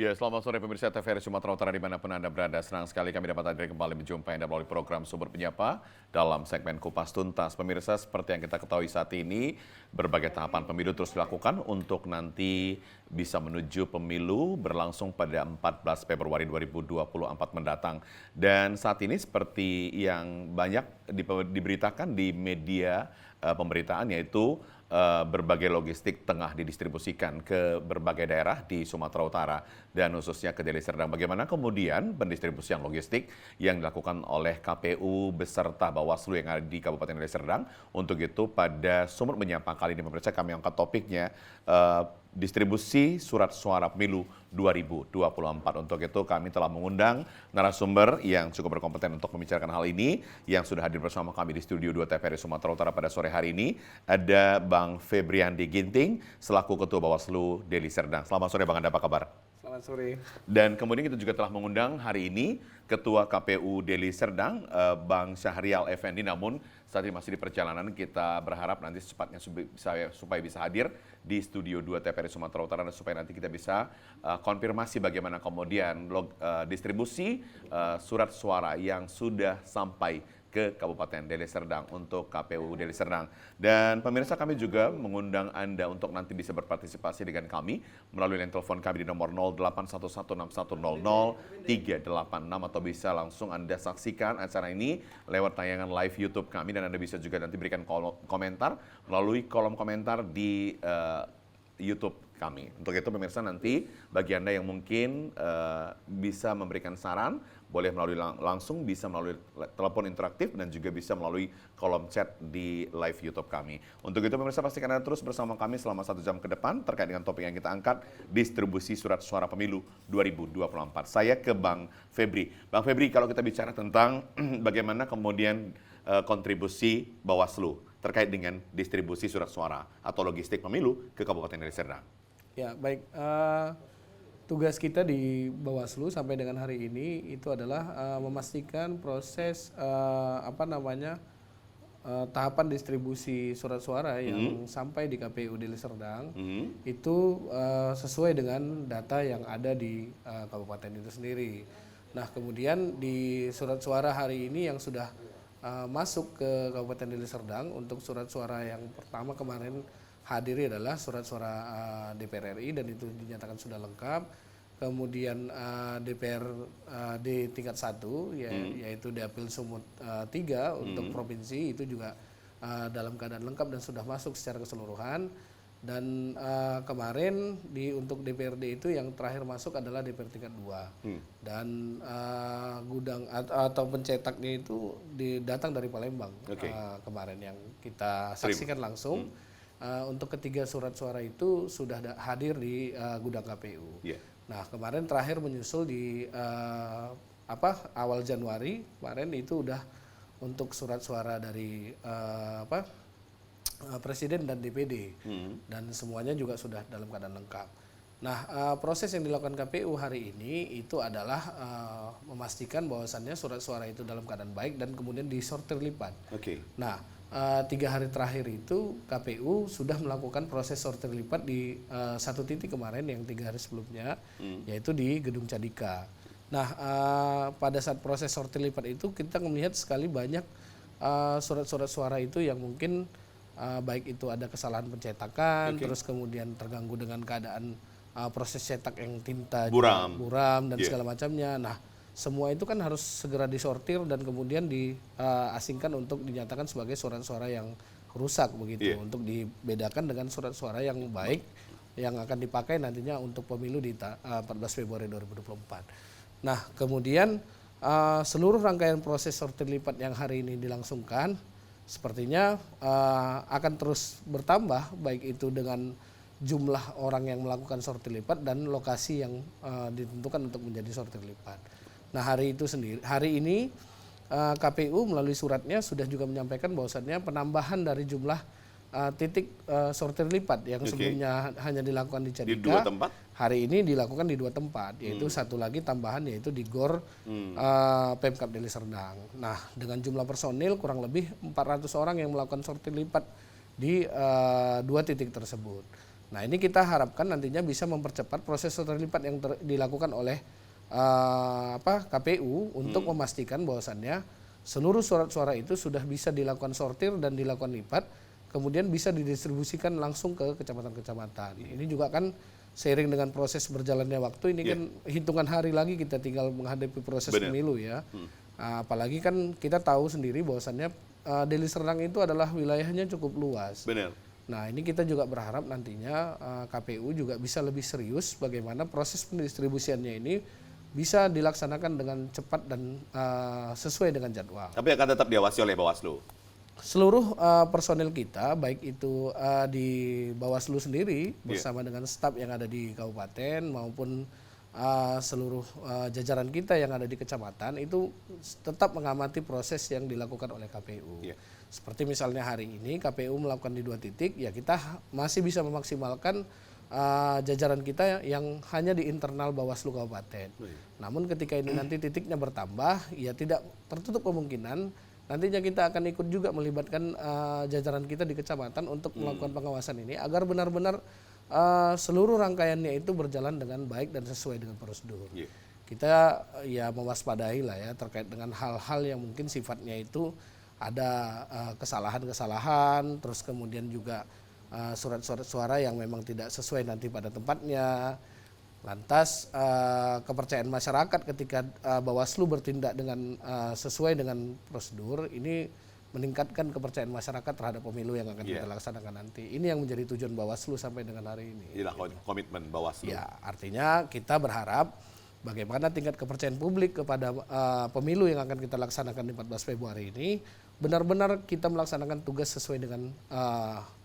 Ya, selamat sore pemirsa TVRI Sumatera Utara dimanapun Anda berada. Senang sekali kami dapat hadir kembali menjumpai Anda melalui program Sumber Penyapa dalam segmen Kupas Tuntas. Pemirsa, seperti yang kita ketahui saat ini, berbagai tahapan pemilu terus dilakukan untuk nanti bisa menuju pemilu berlangsung pada 14 Februari 2024 mendatang. Dan saat ini seperti yang banyak diberitakan di media pemberitaan, yaitu berbagai logistik tengah didistribusikan ke berbagai daerah di Sumatera Utara dan khususnya ke Deli Serdang. Bagaimana kemudian pendistribusian logistik yang dilakukan oleh KPU beserta Bawaslu yang ada di Kabupaten Deli Serdang. Untuk itu pada Sumber Menyapa kali ini pemirsa kami angkat topiknya distribusi surat suara pemilu 2024. Untuk itu kami telah mengundang narasumber yang cukup berkompeten untuk membicarakan hal ini yang sudah hadir bersama kami di Studio 2 TVRI Sumatera Utara pada sore hari ini. Ada Bang Febriandi Ginting selaku Ketua Bawaslu Deli Serdang. Selamat sore Bang, Anda apa kabar? Selamat sore. Dan kemudian kita juga telah mengundang hari ini Ketua KPU Deli Serdang, Bang Syahrial Effendi. Namun saat ini masih di perjalanan, kita berharap nanti secepatnya supaya bisa hadir di Studio 2 TVRI Sumatera Utara dan supaya nanti kita bisa konfirmasi bagaimana kemudian distribusi surat suara yang sudah sampai ke Kabupaten Deli Serdang untuk KPU Deli Serdang. Dan pemirsa, kami juga mengundang Anda untuk nanti bisa berpartisipasi dengan kami melalui line telepon kami di nomor 081161600386 atau bisa langsung Anda saksikan acara ini lewat tayangan live YouTube kami, dan Anda bisa juga nanti berikan komentar melalui kolom komentar di YouTube kami. Untuk itu pemirsa, nanti bagi Anda yang mungkin bisa memberikan saran, boleh melalui langsung, bisa melalui telepon interaktif, dan juga bisa melalui kolom chat di live YouTube kami. Untuk itu pemirsa, pastikan Anda terus bersama kami selama 1 jam ke depan terkait dengan topik yang kita angkat, distribusi surat suara pemilu 2024. Saya ke Bang Febri. Bang Febri, kalau kita bicara tentang bagaimana kemudian kontribusi Bawaslu terkait dengan distribusi surat suara atau logistik pemilu ke Kabupaten Deli Serdang. Ya, baik. Tugas kita di Bawaslu sampai dengan hari ini itu adalah memastikan proses tahapan distribusi surat suara yang sampai di KPU Deli Serdang itu sesuai dengan data yang ada di kabupaten itu sendiri. Nah, kemudian di surat suara hari ini yang sudah masuk ke Kabupaten Deli Serdang, untuk surat suara yang pertama kemarin hadiri adalah surat suara DPR RI dan itu dinyatakan sudah lengkap. Kemudian DPRD tingkat 1 yaitu Dapil Sumut 3 untuk provinsi itu juga dalam keadaan lengkap dan sudah masuk secara keseluruhan. Dan kemarin untuk DPRD itu yang terakhir masuk adalah DPR tingkat 2. Dan gudang atau pencetaknya itu datang dari Palembang. Kemarin yang kita saksikan langsung. Untuk ketiga surat suara itu sudah hadir di gudang KPU. Nah, kemarin terakhir menyusul di awal Januari kemarin itu udah untuk surat suara dari Presiden dan DPD, dan semuanya juga sudah dalam keadaan lengkap. Nah, proses yang dilakukan KPU hari ini itu adalah memastikan bahwasannya surat suara itu dalam keadaan baik dan kemudian disortir lipat. Nah, 3 hari terakhir itu KPU sudah melakukan proses sortir lipat di satu titik kemarin yang 3 hari sebelumnya, yaitu di Gedung Cadika. Nah, pada saat proses sortir lipat itu kita melihat sekali banyak surat-surat suara itu yang mungkin baik itu ada kesalahan pencetakan, terus kemudian terganggu dengan keadaan proses cetak yang tinta buram dan segala macamnya. Nah, semua itu kan harus segera disortir dan kemudian diasingkan untuk dinyatakan sebagai surat-suara yang rusak begitu, untuk dibedakan dengan surat suara yang baik yang akan dipakai nantinya untuk pemilu di 14 Februari 2024. Nah, kemudian seluruh rangkaian proses sortir lipat yang hari ini dilangsungkan sepertinya akan terus bertambah, baik itu dengan jumlah orang yang melakukan sortir lipat dan lokasi yang ditentukan untuk menjadi sortir lipat. Nah, hari ini KPU melalui suratnya sudah juga menyampaikan bahwasannya penambahan dari jumlah titik sortir lipat yang sebelumnya hanya dilakukan di Cadika, di 2 tempat, hari ini dilakukan di 2 tempat, yaitu satu lagi tambahan yaitu di GOR Pemkab Deli Serdang. Nah, dengan jumlah personil kurang lebih 400 orang yang melakukan sortir lipat di 2 titik tersebut. Nah, ini kita harapkan nantinya bisa mempercepat proses terlipat yang dilakukan oleh KPU untuk memastikan bahwasannya seluruh surat suara itu sudah bisa dilakukan sortir dan dilakukan lipat, kemudian bisa didistribusikan langsung ke kecamatan-kecamatan. Ini juga kan seiring dengan proses berjalannya waktu, ini kan hitungan hari lagi kita tinggal menghadapi proses pemilu ya. Apalagi kan kita tahu sendiri bahwasannya Deli Serdang itu adalah wilayahnya cukup luas. Benar. Nah, ini kita juga berharap nantinya KPU juga bisa lebih serius bagaimana proses pendistribusiannya ini bisa dilaksanakan dengan cepat dan sesuai dengan jadwal. Tapi akan tetap diawasi oleh Bawaslu. Seluruh personel kita, baik itu di Bawaslu sendiri bersama dengan staf yang ada di kabupaten maupun seluruh jajaran kita yang ada di kecamatan itu tetap mengamati proses yang dilakukan oleh KPU. Seperti misalnya hari ini KPU melakukan di 2 titik, ya kita masih bisa memaksimalkan jajaran kita yang hanya di internal Bawaslu Kabupaten. Namun ketika ini nanti titiknya bertambah, ya tidak tertutup kemungkinan nantinya kita akan ikut juga melibatkan jajaran kita di kecamatan untuk melakukan pengawasan ini agar benar-benar seluruh rangkaiannya itu berjalan dengan baik dan sesuai dengan prosedur. Kita ya mewaspadai lah ya terkait dengan hal-hal yang mungkin sifatnya itu ada kesalahan-kesalahan, terus kemudian juga surat-surat suara yang memang tidak sesuai nanti pada tempatnya. Lantas kepercayaan masyarakat ketika Bawaslu bertindak dengan sesuai dengan prosedur ini meningkatkan kepercayaan masyarakat terhadap pemilu yang akan kita laksanakan nanti. Ini yang menjadi tujuan Bawaslu sampai dengan hari ini. Inilah komitmen Bawaslu. Ya, artinya kita berharap bagaimana tingkat kepercayaan publik kepada pemilu yang akan kita laksanakan di 14 Februari ini benar-benar kita melaksanakan tugas sesuai dengan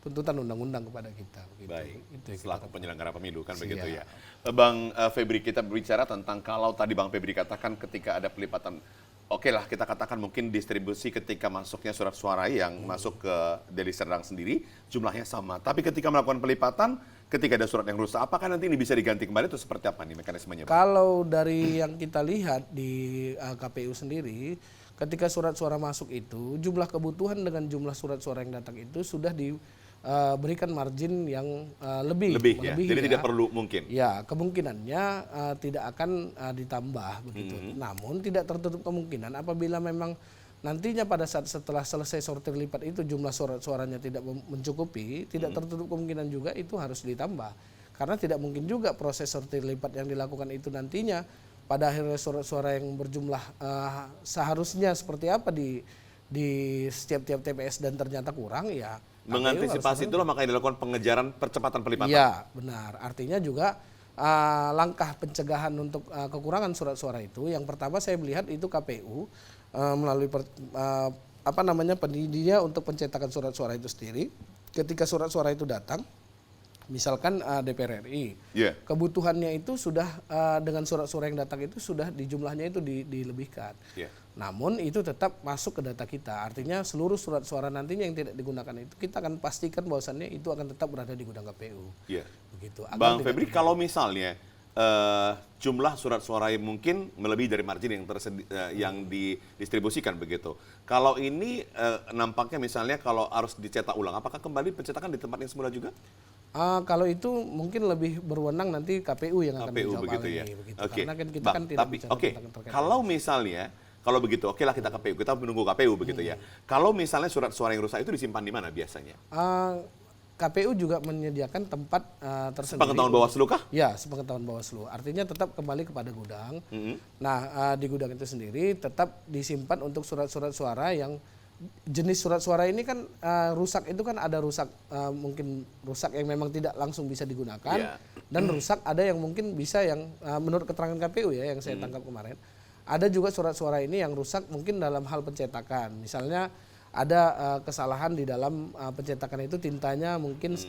tuntutan undang-undang kepada kita. Gitu. Baik, itu selaku penyelenggara pemilu kan begitu ya. Bang Febri, kita berbicara tentang kalau tadi Bang Febri katakan ketika ada pelipatan, oke lah kita katakan mungkin distribusi ketika masuknya surat suara yang masuk ke Deli Serdang sendiri jumlahnya sama. Tapi ketika melakukan pelipatan, ketika ada surat yang rusak, apakah nanti ini bisa diganti kembali atau seperti apa nih mekanismenya? Kalau dari yang kita lihat di KPU sendiri, ketika surat suara masuk itu, jumlah kebutuhan dengan jumlah surat suara yang datang itu sudah diberikan margin yang lebih ya? Jadi tidak perlu mungkin? Ya, kemungkinannya tidak akan ditambah begitu. Namun tidak tertutup kemungkinan apabila memang nantinya pada saat setelah selesai sortir lipat itu jumlah surat-suaranya tidak mencukupi, tidak tertutup kemungkinan juga itu harus ditambah. Karena tidak mungkin juga proses sortir lipat yang dilakukan itu nantinya pada akhirnya surat-suara yang berjumlah seharusnya seperti apa di setiap TPS dan ternyata kurang, ya. Mengantisipasi itulah makanya dilakukan pengejaran percepatan pelipatan. Iya, benar. Artinya juga langkah pencegahan untuk kekurangan surat suara itu, yang pertama saya melihat itu KPU melalui pendidinya untuk pencetakan surat suara itu sendiri. Ketika surat suara itu datang, misalkan DPR RI, kebutuhannya itu sudah dengan surat-suara yang datang itu sudah di jumlahnya itu dilebihkan. Namun itu tetap masuk ke data kita. Artinya seluruh surat suara nantinya yang tidak digunakan itu kita akan pastikan bahwasannya itu akan tetap berada di gudang KPU. Begitu. Bang Febri, kalau misalnya jumlah surat suara yang mungkin melebihi dari margin yang didistribusikan begitu. Kalau ini nampaknya misalnya kalau harus dicetak ulang, apakah kembali pencetakan di tempat yang semula juga? Kalau itu mungkin lebih berwenang nanti KPU yang akan menjawab begitu hal ya. ini. Begitu. Oke. Karena kan kita kan tidak bicara tentang terkait. Kalau misalnya, kalau begitu, oke lah kita KPU, kita menunggu KPU begitu ya. Kalau misalnya surat suara yang rusak itu disimpan di mana biasanya? KPU juga menyediakan tempat tersendiri. Sepengetahuan Bawaslu kah? Ya, sepengetahuan Bawaslu. Artinya tetap kembali kepada gudang. Nah, di gudang itu sendiri tetap disimpan untuk surat-surat suara yang jenis surat suara ini kan rusak itu kan ada rusak mungkin rusak yang memang tidak langsung bisa digunakan dan rusak ada yang mungkin bisa yang menurut keterangan KPU ya yang saya tangkap kemarin ada juga surat suara ini yang rusak mungkin dalam hal pencetakan, misalnya ada kesalahan di dalam pencetakan itu tintanya mungkin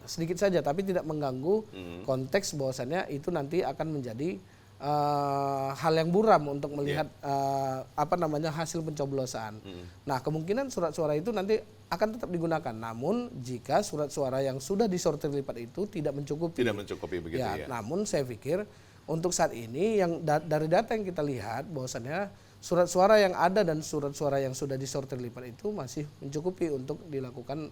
sedikit saja tapi tidak mengganggu konteks bahwasannya itu nanti akan menjadi hal yang buram untuk melihat hasil pencoblosan. Nah, kemungkinan surat suara itu nanti akan tetap digunakan. Namun jika surat suara yang sudah disortir lipat itu tidak mencukupi. Tidak mencukupi begitu ya. Namun saya pikir untuk saat ini yang dari data yang kita lihat bahwasannya surat suara yang ada dan surat suara yang sudah disortir lipat itu masih mencukupi untuk dilakukan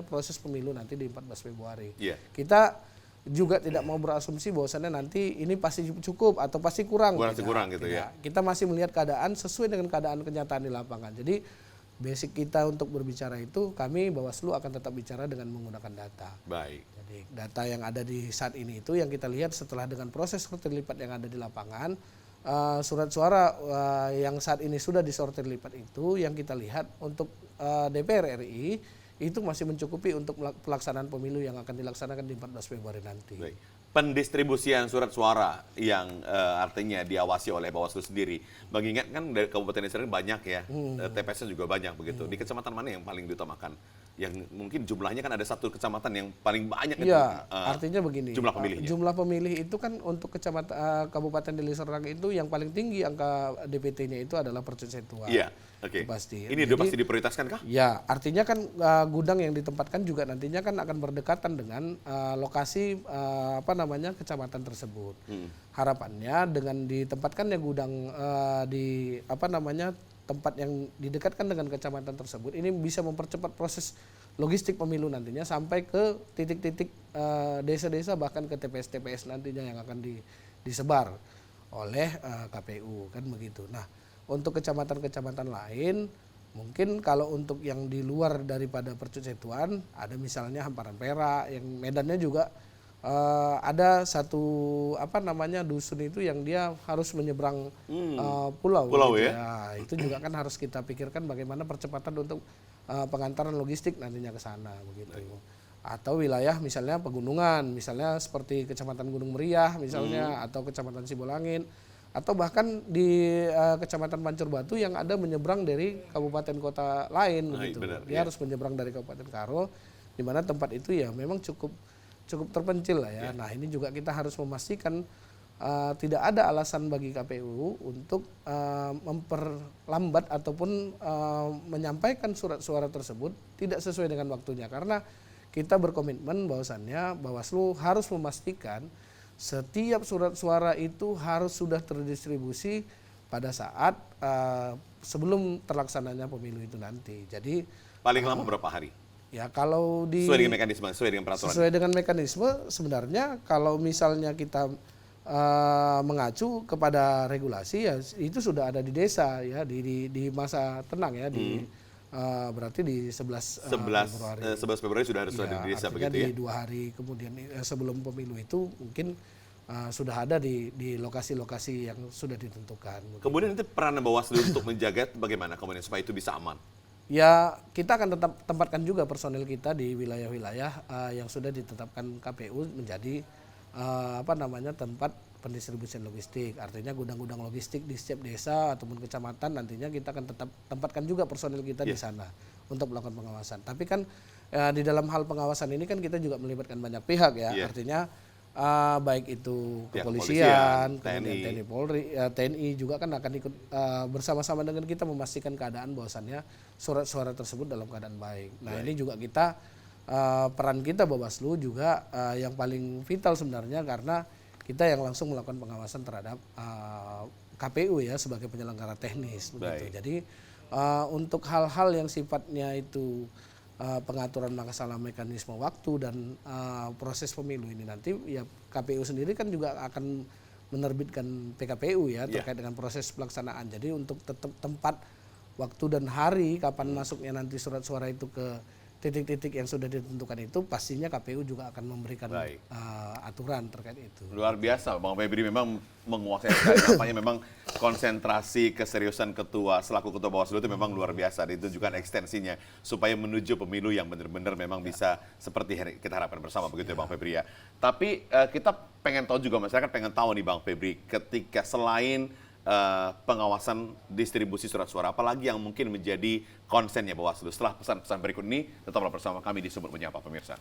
proses pemilu nanti di 14 Februari. Kita juga tidak mau berasumsi bahwasannya nanti ini pasti cukup atau pasti kurang. Kurang gitu ya. Kita masih melihat keadaan sesuai dengan keadaan kenyataan di lapangan. Jadi basic kita untuk berbicara itu, kami Bawaslu akan tetap bicara dengan menggunakan data. Baik. Jadi data yang ada di saat ini itu yang kita lihat setelah dengan proses sortir lipat yang ada di lapangan, surat suara yang saat ini sudah disortir lipat itu yang kita lihat untuk DPR RI itu masih mencukupi untuk pelaksanaan pemilu yang akan dilaksanakan di 14 Februari nanti. Baik. Pendistribusian surat suara yang artinya diawasi oleh Bawaslu sendiri. Mengingat kan dari Kabupaten Desa banyak ya, TPS-nya juga banyak begitu. Di kecamatan mana yang paling diutamakan? Yang mungkin jumlahnya kan ada satu kecamatan yang paling banyak itu. Artinya begini. Jumlah pemilihnya. Jumlah pemilih itu kan untuk kecamatan Kabupaten Deli Serdang itu yang paling tinggi angka DPT-nya itu adalah persentuan. Iya, oke. Pasti. Ini udah pasti diprioritaskan kah? Ya, artinya kan gudang yang ditempatkan juga nantinya kan akan berdekatan dengan lokasi kecamatan tersebut. Harapannya dengan ditempatkannya gudang di tempat yang didekatkan dengan kecamatan tersebut ini bisa mempercepat proses logistik pemilu nantinya sampai ke titik-titik desa-desa bahkan ke TPS-TPS nantinya yang akan disebar oleh KPU kan begitu. Nah, untuk kecamatan-kecamatan lain mungkin kalau untuk yang di luar daripada Percusetuan ada misalnya Hamparan Perak yang medannya juga ada satu dusun itu yang dia harus menyeberang pulau gitu ya. Itu juga kan harus kita pikirkan bagaimana percepatan untuk pengantaran logistik nantinya ke sana begitu. Atau wilayah misalnya pegunungan, misalnya seperti Kecamatan Gunung Meriah misalnya atau Kecamatan Sibolangit atau bahkan di Kecamatan Pancur Batu yang ada menyeberang dari kabupaten kota lain begitu. Dia harus menyeberang dari Kabupaten Karo di mana tempat itu ya memang cukup terpencil lah ya. Nah, ini juga kita harus memastikan tidak ada alasan bagi KPU untuk memperlambat ataupun menyampaikan surat suara tersebut tidak sesuai dengan waktunya karena kita berkomitmen bahwasannya Bawaslu harus memastikan setiap surat suara itu harus sudah terdistribusi pada saat sebelum terlaksananya pemilu itu nanti. Jadi paling lama berapa hari? Ya kalau sesuai dengan mekanisme, sesuai dengan peraturan. Sesuai dengan mekanisme sebenarnya kalau misalnya kita mengacu kepada regulasi ya itu sudah ada di desa ya di masa tenang ya berarti di 11 Februari. 11 Februari sudah harus ada di desa begitu ya. Di 2 hari kemudian sebelum pemilu itu mungkin sudah ada di lokasi-lokasi yang sudah ditentukan. Kemudian nanti peran Bawaslu untuk menjaga bagaimana kemudian supaya itu bisa aman. Ya, kita akan tetap tempatkan juga personil kita di wilayah-wilayah yang sudah ditetapkan KPU menjadi tempat pendistribusian logistik. Artinya gudang-gudang logistik di setiap desa ataupun kecamatan nantinya kita akan tetap tempatkan juga personil kita di sana untuk melakukan pengawasan. Tapi kan di dalam hal pengawasan ini kan kita juga melibatkan banyak pihak ya. Artinya baik itu kepolisian, kemudian TNI Polri, TNI juga kan akan ikut bersama-sama dengan kita memastikan keadaan bahwasannya surat-suara tersebut dalam keadaan baik. Nah ini juga kita peran kita Bawaslu juga yang paling vital sebenarnya karena kita yang langsung melakukan pengawasan terhadap KPU ya sebagai penyelenggara teknis begitu. Jadi untuk hal-hal yang sifatnya itu pengaturan masalah mekanisme waktu dan proses pemilu ini nanti ya KPU sendiri kan juga akan menerbitkan PKPU ya terkait dengan proses pelaksanaan. Jadi untuk tetap tempat waktu dan hari kapan masuknya nanti surat suara itu ke titik-titik yang sudah ditentukan itu pastinya KPU juga akan memberikan aturan terkait itu. Luar biasa, Bang Febri memang menguasai sekali. Nampaknya memang konsentrasi keseriusan selaku ketua Bawaslu itu memang luar biasa. Ditunjukkan ekstensinya supaya menuju pemilu yang benar-benar memang bisa seperti kita harapkan bersama begitu ya Bang Febri ya. Tapi kita pengen tahu juga, masyarakat pengen tahu nih Bang Febri, ketika selain pengawasan distribusi surat suara, apalagi yang mungkin menjadi konsennya Bawaslu. Setelah pesan-pesan berikut ini, tetaplah bersama kami di Sumber Menyapa pemirsa.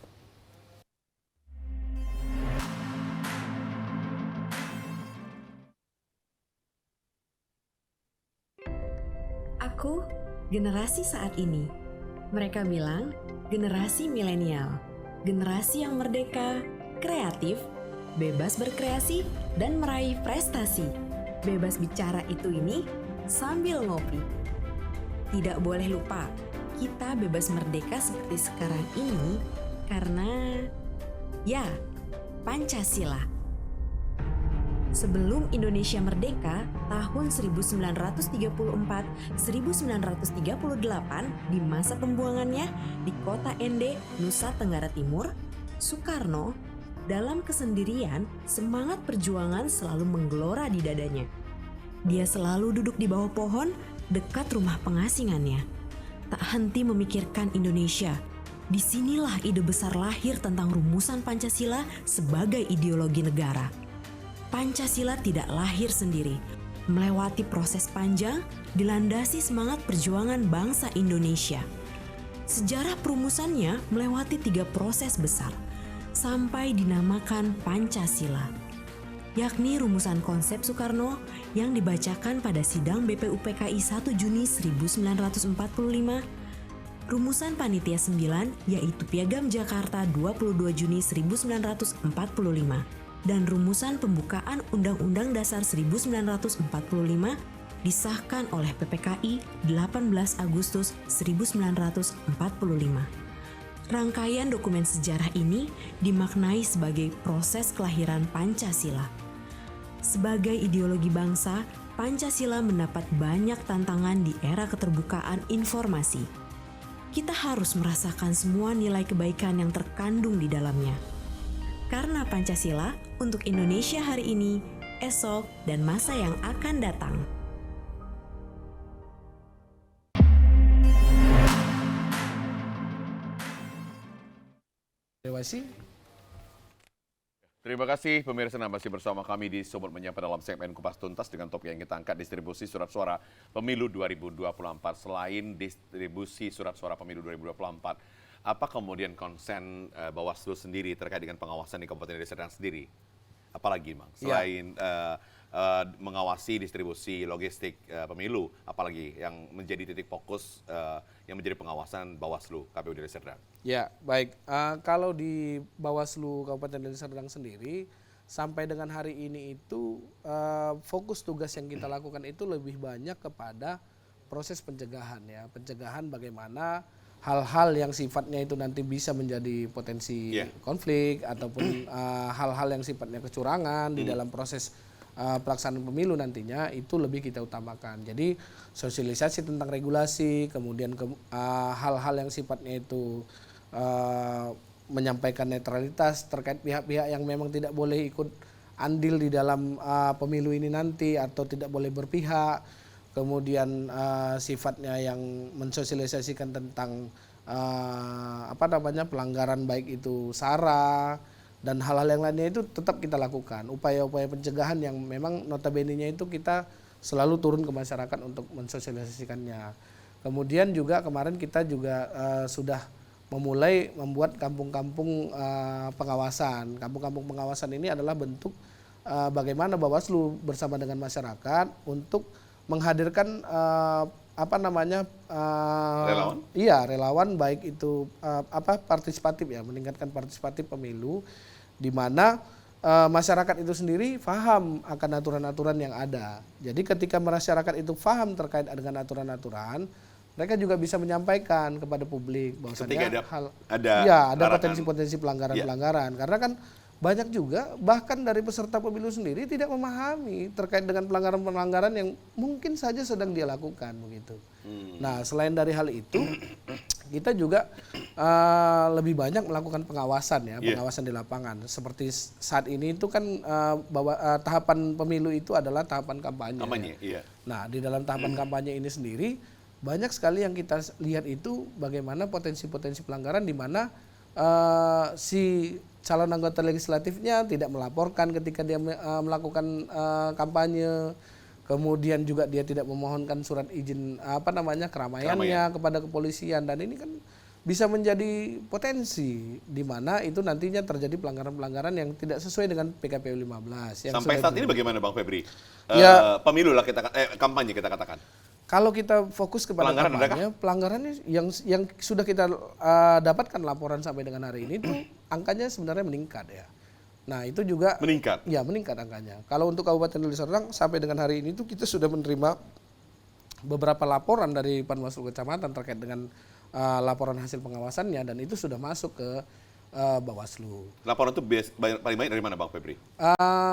Aku generasi saat ini. Mereka bilang generasi milenial, generasi yang merdeka, kreatif, bebas berkreasi, dan meraih prestasi. Bebas bicara itu ini sambil ngopi. Tidak boleh lupa, kita bebas merdeka seperti sekarang ini karena, ya, Pancasila. Sebelum Indonesia merdeka, tahun 1934-1938 di masa pembuangannya di kota Ende, Nusa Tenggara Timur, Soekarno dalam kesendirian semangat perjuangan selalu menggelora di dadanya. Dia selalu duduk di bawah pohon dekat rumah pengasingannya. Tak henti memikirkan Indonesia. Disinilah ide besar lahir tentang rumusan Pancasila sebagai ideologi negara. Pancasila tidak lahir sendiri, melewati proses panjang, dilandasi semangat perjuangan bangsa Indonesia. Sejarah perumusannya melewati 3 proses besar, sampai dinamakan Pancasila, yakni rumusan konsep Soekarno yang dibacakan pada sidang BPUPKI 1 Juni 1945, rumusan Panitia 9 yaitu Piagam Jakarta 22 Juni 1945, dan rumusan pembukaan Undang-Undang Dasar 1945 disahkan oleh PPKI 18 Agustus 1945. Rangkaian dokumen sejarah ini dimaknai sebagai proses kelahiran Pancasila. Sebagai ideologi bangsa, Pancasila mendapat banyak tantangan di era keterbukaan informasi. Kita harus merasakan semua nilai kebaikan yang terkandung di dalamnya. Karena Pancasila untuk Indonesia hari ini, esok, dan masa yang akan datang. Dewasi. Terima kasih pemirsa, masih bersama kami di Sobat Menyapa dalam segmen Kupas Tuntas dengan topik yang kita angkat distribusi surat suara pemilu 2024. Selain distribusi surat suara pemilu 2024, apa kemudian konsen Bawaslu sendiri terkait dengan pengawasan di Kabupaten Deli Serdang sendiri? Apalagi, Bang? Selain mengawasi distribusi logistik pemilu, apalagi yang menjadi titik fokus yang menjadi pengawasan Bawaslu KPU Deli Serdang? Ya, baik. Kalau di Bawaslu Kabupaten Deli Serdang sendiri, sampai dengan hari ini itu fokus tugas yang kita lakukan itu lebih banyak kepada proses pencegahan, ya. Pencegahan bagaimana hal-hal yang sifatnya itu nanti bisa menjadi potensi konflik ataupun hal-hal yang sifatnya kecurangan di dalam proses pelaksanaan pemilu nantinya itu lebih kita utamakan. Jadi sosialisasi tentang regulasi, kemudian hal-hal yang sifatnya itu menyampaikan netralitas terkait pihak-pihak yang memang tidak boleh ikut andil di dalam pemilu ini nanti atau tidak boleh berpihak. Kemudian sifatnya yang mensosialisasikan tentang pelanggaran baik itu SARA dan hal-hal yang lainnya itu tetap kita lakukan. Upaya-upaya pencegahan yang memang notabene-nya itu kita selalu turun ke masyarakat untuk mensosialisasikannya. Kemudian juga kemarin kita juga sudah memulai membuat kampung-kampung pengawasan. Kampung-kampung pengawasan ini adalah bentuk bagaimana Bawaslu bersama dengan masyarakat untuk menghadirkan relawan? Iya, relawan baik itu partisipatif, ya, meningkatkan partisipatif pemilu di mana masyarakat itu sendiri paham akan aturan-aturan yang ada. Jadi ketika masyarakat itu paham terkait dengan aturan-aturan, mereka juga bisa menyampaikan kepada publik bahwasanya ada potensi-potensi pelanggaran-pelanggaran. Karena kan banyak juga bahkan dari peserta pemilu sendiri tidak memahami terkait dengan pelanggaran-pelanggaran yang mungkin saja sedang dia lakukan begitu. Nah, selain dari hal itu, kita juga lebih banyak melakukan pengawasan, ya, pengawasan di lapangan. Seperti saat ini itu kan tahapan pemilu itu adalah tahapan kampanye. Ya. Nah, di dalam tahapan kampanye ini sendiri banyak sekali yang kita lihat itu bagaimana potensi-potensi pelanggaran di mana si calon anggota legislatifnya tidak melaporkan ketika dia melakukan kampanye, kemudian juga dia tidak memohonkan surat izin keramaiannya kepada kepolisian, dan ini kan bisa menjadi potensi di mana itu nantinya terjadi pelanggaran-pelanggaran yang tidak sesuai dengan PKPU 15. Sampai saat ini bagaimana, Bang Febri? Pemilu lah kampanye kita katakan. Kalau kita fokus kepada kampanye, pelanggarannya yang sudah kita dapatkan laporan sampai dengan hari ini itu angkanya sebenarnya meningkat, ya. Nah, itu juga meningkat. Ya, meningkat angkanya. Kalau untuk Kabupaten Deli Serdang sampai dengan hari ini itu kita sudah menerima beberapa laporan dari Panwaslu Kecamatan terkait dengan laporan hasil pengawasannya, dan itu sudah masuk ke Bawaslu. Laporan itu paling banyak dari mana Bang Febri?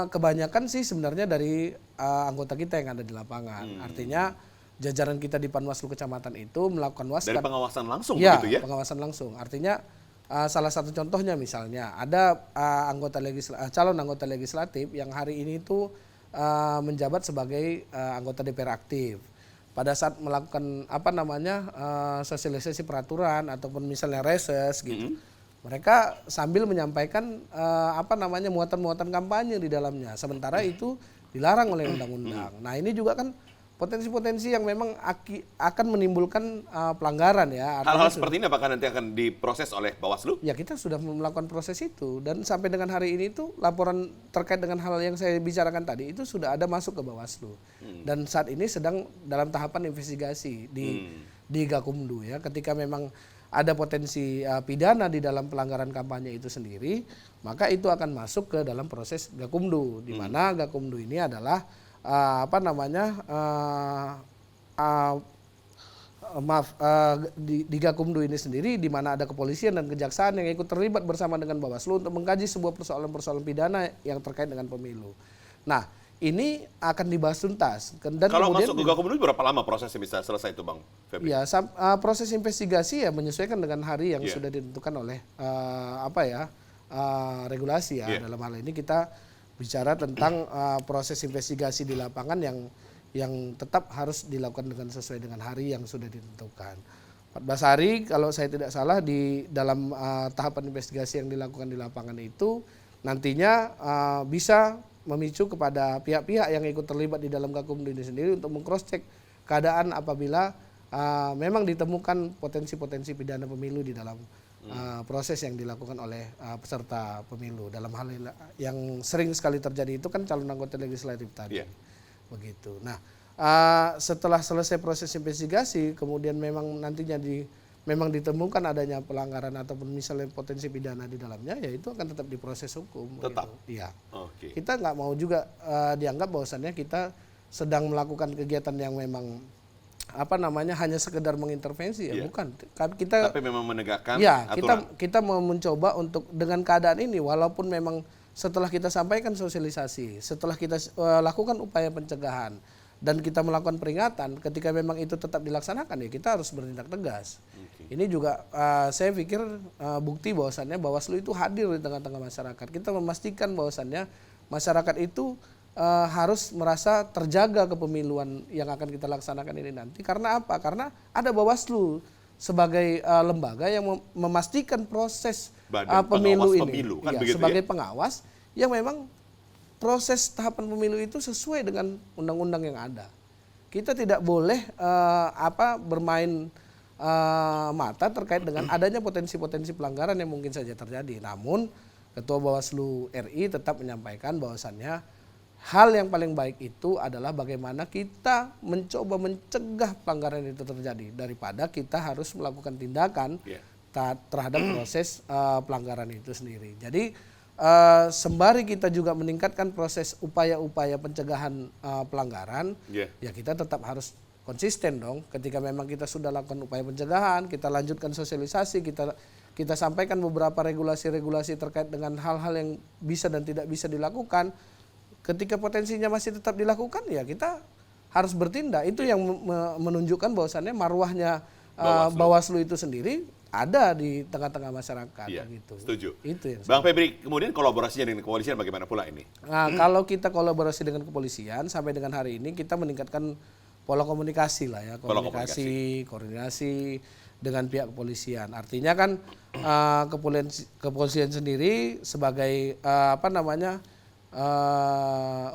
Kebanyakan sih sebenarnya dari anggota kita yang ada di lapangan. Artinya jajaran kita di Panwaslu Kecamatan itu melakukan Dari pengawasan langsung ya, begitu ya? pengawasan langsung. Artinya salah satu contohnya misalnya ada calon anggota legislatif yang hari ini tuh menjabat sebagai anggota DPR aktif. Pada saat melakukan sosialisasi peraturan ataupun misalnya reses gitu, mereka sambil menyampaikan muatan-muatan kampanye di dalamnya. Sementara itu dilarang oleh undang-undang. Nah ini juga kan potensi-potensi yang memang akan menimbulkan pelanggaran ya. Hal-hal seperti ini apakah nanti akan diproses oleh Bawaslu? Ya kita sudah melakukan proses itu, dan sampai dengan hari ini tuh laporan terkait dengan hal yang saya bicarakan tadi itu sudah ada masuk ke Bawaslu. Dan saat ini sedang dalam tahapan investigasi di Gakumdu ya. Ketika memang ada potensi pidana di dalam pelanggaran kampanye itu sendiri, maka itu akan masuk ke dalam proses Gakumdu, di mana Gakumdu ini adalah di Gakumdu ini sendiri di mana ada kepolisian dan kejaksaan yang ikut terlibat bersama dengan Bawaslu untuk mengkaji sebuah persoalan-persoalan pidana yang terkait dengan pemilu. Nah, ini akan dibahas tuntas. Dan kalau masuk ke Gakumdu berapa lama prosesnya bisa selesai itu Bang Febri? Ya, proses investigasi ya menyesuaikan dengan hari yang sudah ditentukan oleh regulasi ya. Dalam hal ini kita bicara tentang proses investigasi di lapangan yang tetap harus dilakukan dengan sesuai dengan hari yang sudah ditentukan. 14 hari kalau saya tidak salah di dalam tahapan investigasi yang dilakukan di lapangan itu nantinya bisa memicu kepada pihak-pihak yang ikut terlibat di dalam Gakumdu ini sendiri untuk meng-cross check keadaan apabila memang ditemukan potensi-potensi pidana pemilu di dalam proses yang dilakukan oleh peserta pemilu. Dalam hal yang sering sekali terjadi itu kan calon anggota legislatif tadi. Begitu. Nah, setelah selesai proses investigasi, kemudian memang nantinya memang ditemukan adanya pelanggaran ataupun misalnya potensi pidana di dalamnya, ya itu akan tetap diproses hukum. Tetap? Iya. Okay. Kita nggak mau juga dianggap bahwasannya kita sedang melakukan kegiatan yang memang hanya sekedar mengintervensi ya, bukan. Tapi memang menegakkan aturan. Kita mau mencoba untuk dengan keadaan ini, walaupun memang setelah kita sampaikan sosialisasi, setelah kita lakukan upaya pencegahan dan kita melakukan peringatan, ketika memang itu tetap dilaksanakan ya kita harus bertindak tegas. Ini juga saya pikir bukti bahwasannya Bawaslu itu hadir di tengah-tengah masyarakat. Kita memastikan bahwasannya masyarakat itu harus merasa terjaga kepemiluan yang akan kita laksanakan ini nanti. Karena apa? Karena ada Bawaslu sebagai lembaga yang memastikan proses pemilu ini kan sebagai pengawas yang memang proses tahapan pemilu itu sesuai dengan undang-undang yang ada. Kita tidak boleh bermain mata terkait dengan adanya potensi-potensi pelanggaran yang mungkin saja terjadi. Namun Ketua Bawaslu RI tetap menyampaikan bahwasannya hal yang paling baik itu adalah bagaimana kita mencoba mencegah pelanggaran itu terjadi daripada kita harus melakukan tindakan terhadap proses pelanggaran itu sendiri. Jadi sembari kita juga meningkatkan proses upaya-upaya pencegahan pelanggaran, ya kita tetap harus konsisten dong. Ketika memang kita sudah lakukan upaya pencegahan, kita lanjutkan sosialisasi, kita sampaikan beberapa regulasi-regulasi terkait dengan hal-hal yang bisa dan tidak bisa dilakukan. Ketika potensinya masih tetap dilakukan, ya kita harus bertindak. Itu yang menunjukkan bahwasannya marwahnya Bawaslu itu sendiri ada di tengah-tengah masyarakat. Gitu. Setuju. Itu yang Bang Febri, kemudian kolaborasinya dengan kepolisian bagaimana pula ini? Nah, kalau kita kolaborasi dengan kepolisian sampai dengan hari ini kita meningkatkan pola komunikasi lah ya, koordinasi dengan pihak kepolisian. Artinya kan kepolisian sendiri sebagai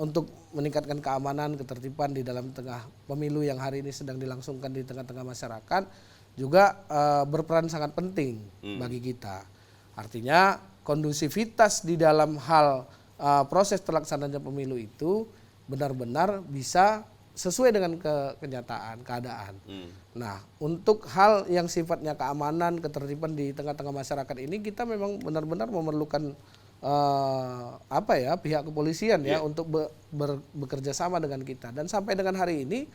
untuk meningkatkan keamanan, ketertiban di dalam tengah pemilu yang hari ini sedang dilangsungkan di tengah-tengah masyarakat juga berperan sangat penting bagi kita. Artinya kondusivitas di dalam hal proses terlaksananya pemilu itu benar-benar bisa sesuai dengan kenyataan, keadaan. Nah, untuk hal yang sifatnya keamanan, ketertiban di tengah-tengah masyarakat ini kita memang benar-benar memerlukan pihak kepolisian ya untuk bekerja sama dengan kita. Dan sampai dengan hari ini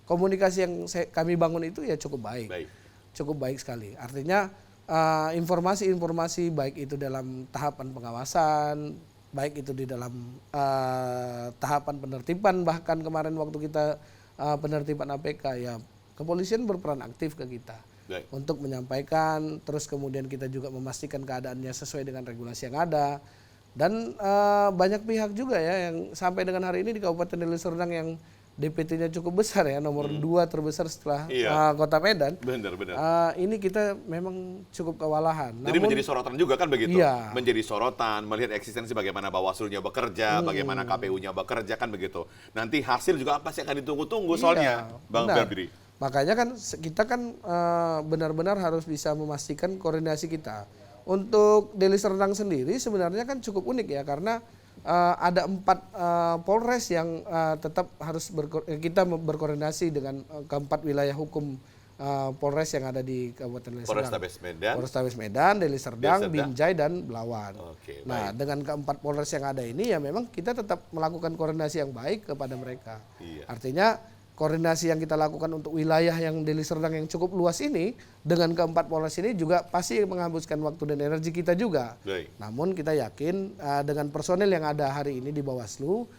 komunikasi yang kami bangun itu ya cukup baik. Baik. Cukup baik sekali. Artinya informasi-informasi baik itu dalam tahapan pengawasan, baik itu di dalam tahapan penertiban, bahkan kemarin waktu kita penertiban APK ya kepolisian berperan aktif ke kita. Baik. Untuk menyampaikan, terus kemudian kita juga memastikan keadaannya sesuai dengan regulasi yang ada. Dan banyak pihak juga ya yang sampai dengan hari ini di Kabupaten Deli Serdang yang DPT-nya cukup besar ya, nomor 2 terbesar setelah Kota Medan. Benar. Ini kita memang cukup kewalahan. Jadi menjadi sorotan juga kan begitu? Iya. Menjadi sorotan, melihat eksistensi bagaimana Bawaslu-nya bekerja, bagaimana KPU-nya bekerja kan begitu. Nanti hasil juga pasti akan ditunggu-tunggu soalnya, Bang benar. Febri. Makanya kan kita kan benar-benar harus bisa memastikan koordinasi kita. Untuk Deli Serdang sendiri sebenarnya kan cukup unik ya, karena ada 4 Polres yang tetap harus kita berkoordinasi dengan keempat wilayah hukum Polres yang ada di Kabupaten Deli Serdang. Polrestabes Medan, Deli Serdang, Binjai, dan Belawan. Oke, nah, dengan keempat Polres yang ada ini ya memang kita tetap melakukan koordinasi yang baik kepada mereka. Iya. Artinya koordinasi yang kita lakukan untuk wilayah yang Deli Serdang yang cukup luas ini dengan keempat Polres ini juga pasti menghabiskan waktu dan energi kita juga. Baik. Namun kita yakin dengan personel yang ada hari ini di Bawaslu,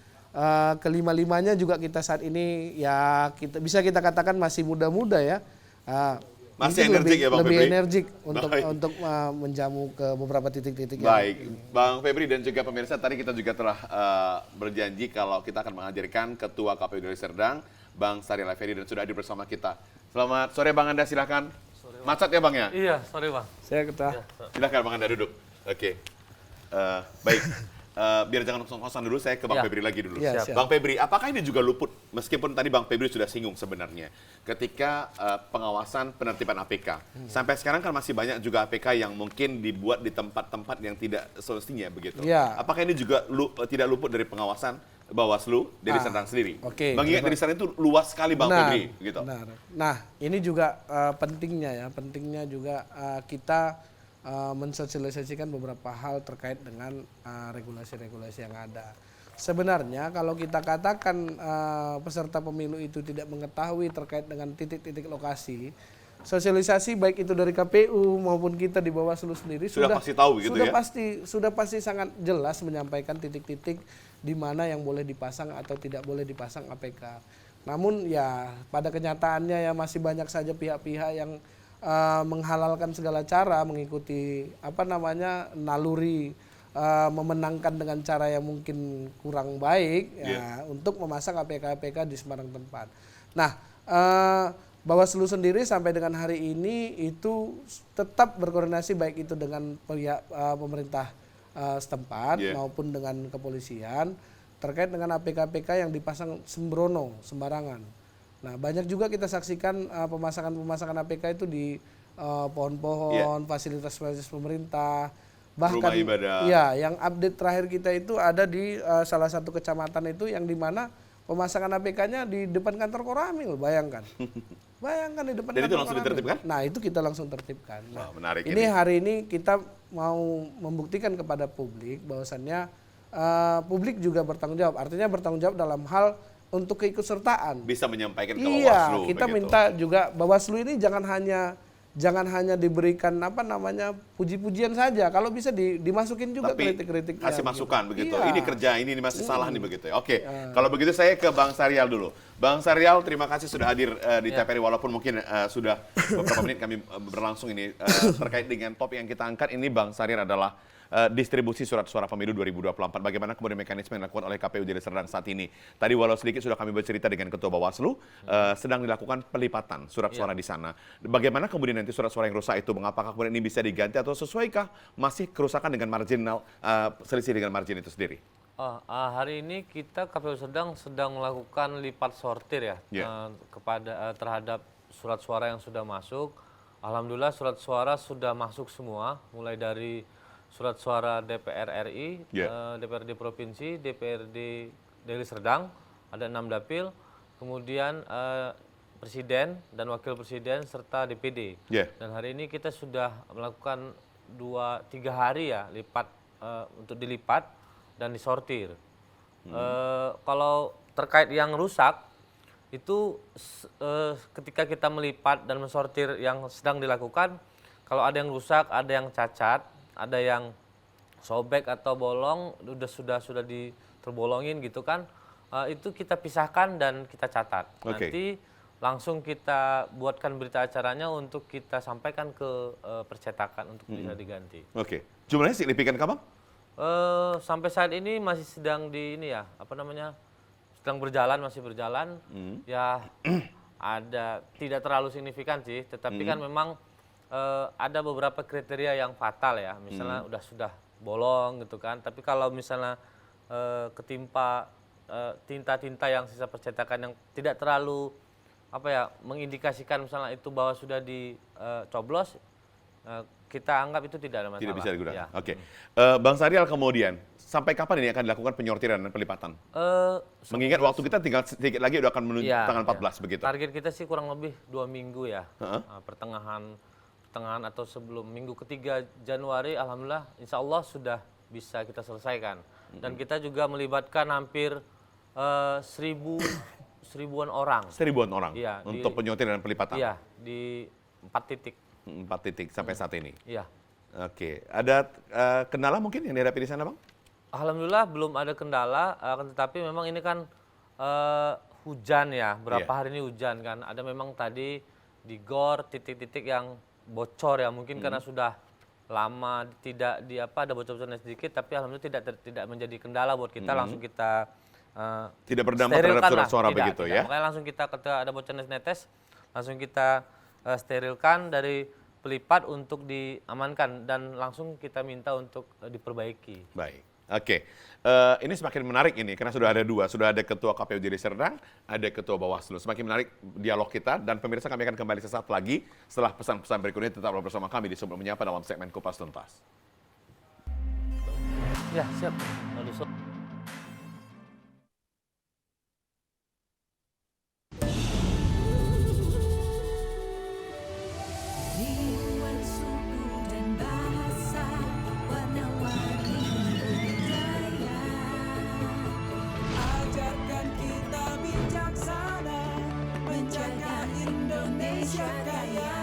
kelima-limanya juga kita saat ini ya bisa kita katakan masih muda-muda ya. Masih Mungkin energik ya Bang lebih Febri? energik untuk Baik. menjamu ke beberapa titik-titik Baik, Bang Febri dan juga pemirsa, tadi kita juga telah berjanji kalau kita akan menghadirkan Ketua KPU Deli Serdang, Bang Saryal Effendi, dan sudah hadir bersama kita. Selamat sore Bang Anda, silakan. Macet ya Bang ya? Iya, sorry Bang. Saya kata. Silakan Bang Anda duduk. Oke. Baik. Biar jangan kosong-kosong dulu, saya ke Bang Ya. Febri lagi dulu. Ya, siap. Bang Febri, apakah ini juga luput, meskipun tadi Bang Febri sudah singgung sebenarnya, ketika pengawasan penertiban APK. Sampai sekarang kan masih banyak juga APK yang mungkin dibuat di tempat-tempat yang tidak semestinya begitu. Ya. Apakah ini juga tidak luput dari pengawasan Bawaslu Deli Serdang sendiri? oke. Mengingat Deli Serdang itu luas sekali Bang Febri. Gitu. Benar. Nah, ini juga pentingnya juga kita mensosialisasikan beberapa hal terkait dengan regulasi-regulasi yang ada. Sebenarnya kalau kita katakan peserta pemilu itu tidak mengetahui terkait dengan titik-titik lokasi, sosialisasi baik itu dari KPU maupun kita di Bawaslu sendiri Sudah pasti tahu gitu ya? sudah pasti sangat jelas menyampaikan titik-titik di mana yang boleh dipasang atau tidak boleh dipasang APK. Namun ya pada kenyataannya ya masih banyak saja pihak-pihak yang menghalalkan segala cara mengikuti naluri memenangkan dengan cara yang mungkin kurang baik ya, untuk memasang APK-APK di sembarang tempat. Nah, Bawaslu sendiri sampai dengan hari ini itu tetap berkoordinasi baik itu dengan pihak pemerintah setempat maupun dengan kepolisian terkait dengan APK-APK yang dipasang sembrono, sembarangan. Nah, banyak juga kita saksikan pemasangan APK itu di pohon-pohon, fasilitas-fasilitas pemerintah, bahkan rumah ibadah. Ya, yang update terakhir kita itu ada di salah satu kecamatan itu yang di mana pemasangan APK-nya di depan kantor Koramil, bayangkan. Bayangkan di depan Dan itu kantor langsung Koramil. ditertibkan? Nah, itu kita langsung tertibkan. Nah, menarik ini hari ini kita mau membuktikan kepada publik bahwasannya publik juga bertanggung jawab. Artinya bertanggung jawab dalam hal untuk keikutsertaan. Bisa menyampaikan ke Iya, Bawaslu. kita begitu. minta juga Bawaslu ini jangan hanya diberikan puji-pujian saja. Kalau bisa dimasukin juga Tapi kritik-kritik. kasih masukan begitu. Iya. Ini kerja, ini masih salah nih begitu ya. Oke, kalau begitu saya ke Bang Saryal dulu. Bang Saryal, terima kasih sudah hadir di TVRI walaupun mungkin sudah beberapa menit kami berlangsung ini terkait dengan topik yang kita angkat ini. Bang Saryal adalah distribusi surat suara pemilu 2024. Bagaimana kemudian mekanisme yang dilakukan oleh KPU Deli Serdang saat ini? Tadi walau sedikit sudah kami bercerita dengan Ketua Bawaslu, sedang dilakukan pelipatan surat suara di sana. Bagaimana kemudian nanti surat suara yang rusak itu, apakah kemudian ini bisa diganti atau sesuaikah masih kerusakan dengan marginal, selisih dengan margin itu sendiri? Hari ini kita KPU sedang melakukan lipat sortir ya, terhadap surat suara yang sudah masuk. Alhamdulillah surat suara sudah masuk semua, mulai dari surat suara DPR RI, DPRD Provinsi, DPRD Deli Serdang, ada 6 dapil, kemudian Presiden dan Wakil Presiden serta DPD. Dan hari ini kita sudah melakukan 2-3 hari ya untuk dilipat dan disortir. Kalau terkait yang rusak, itu ketika kita melipat dan mensortir yang sedang dilakukan, kalau ada yang rusak, ada yang cacat, ada yang sobek atau bolong, sudah terbolongin gitu kan, itu kita pisahkan dan kita catat. Oke. Nanti langsung kita buatkan berita acaranya untuk kita sampaikan ke percetakan untuk bisa diganti. Oke. Jumlahnya signifikan kah, Bang? Sampai saat ini masih sedang sedang berjalan, masih berjalan. Ya ada tidak terlalu signifikan sih, tetapi kan memang ada beberapa kriteria yang fatal ya. Misalnya sudah bolong gitu kan. Tapi kalau misalnya ketimpa tinta-tinta yang sisa percetakan yang tidak terlalu mengindikasikan misalnya itu bahwa sudah dicoblos, kita anggap itu tidak ada masalah. Tidak bisa digunakan. Ya. Oke. Bang Syahrial kemudian, sampai kapan ini akan dilakukan penyortiran dan pelipatan? Mengingat waktu kita tinggal sedikit lagi udah akan menuju tanggal 14 begitu. Target kita sih kurang lebih 2 minggu ya. Pertengahan atau sebelum minggu ketiga Januari, alhamdulillah insya Allah sudah bisa kita selesaikan. Dan kita juga melibatkan hampir 1000-an orang. 1000-an orang Iya, untuk penyortiran dan pelipatan. Iya, di 4 titik. 4 titik sampai saat ini. Iya. Oke. Ada kendala mungkin yang dihadapi di sana, Bang? Alhamdulillah belum ada kendala, tetapi memang ini kan hujan ya, berapa hari ini hujan kan. Ada memang tadi di gor titik-titik yang bocor ya, mungkin karena sudah lama tidak ada bocor-bocornya sedikit, tapi alhamdulillah tidak menjadi kendala buat kita. Langsung kita tidak berdampak terhadap surat suara begitu ya. Makanya langsung kita ketika ada bocor netes, langsung kita sterilkan dari pelipat untuk diamankan dan langsung kita minta untuk diperbaiki. Baik. Oke, ini semakin menarik ini karena sudah ada dua, sudah ada Ketua KPU Deli Serdang, ada Ketua Bawaslu. Semakin menarik dialog kita dan pemirsa kami akan kembali sesaat lagi setelah pesan-pesan berikut ini. Tetaplah bersama kami di Sumber Menyapa dalam segmen Kupas Tuntas. Ya, siap. Ribuan suku dan bahasa, warna-warni budaya. Ajarkan kita bijaksana, menjaga Indonesia kaya.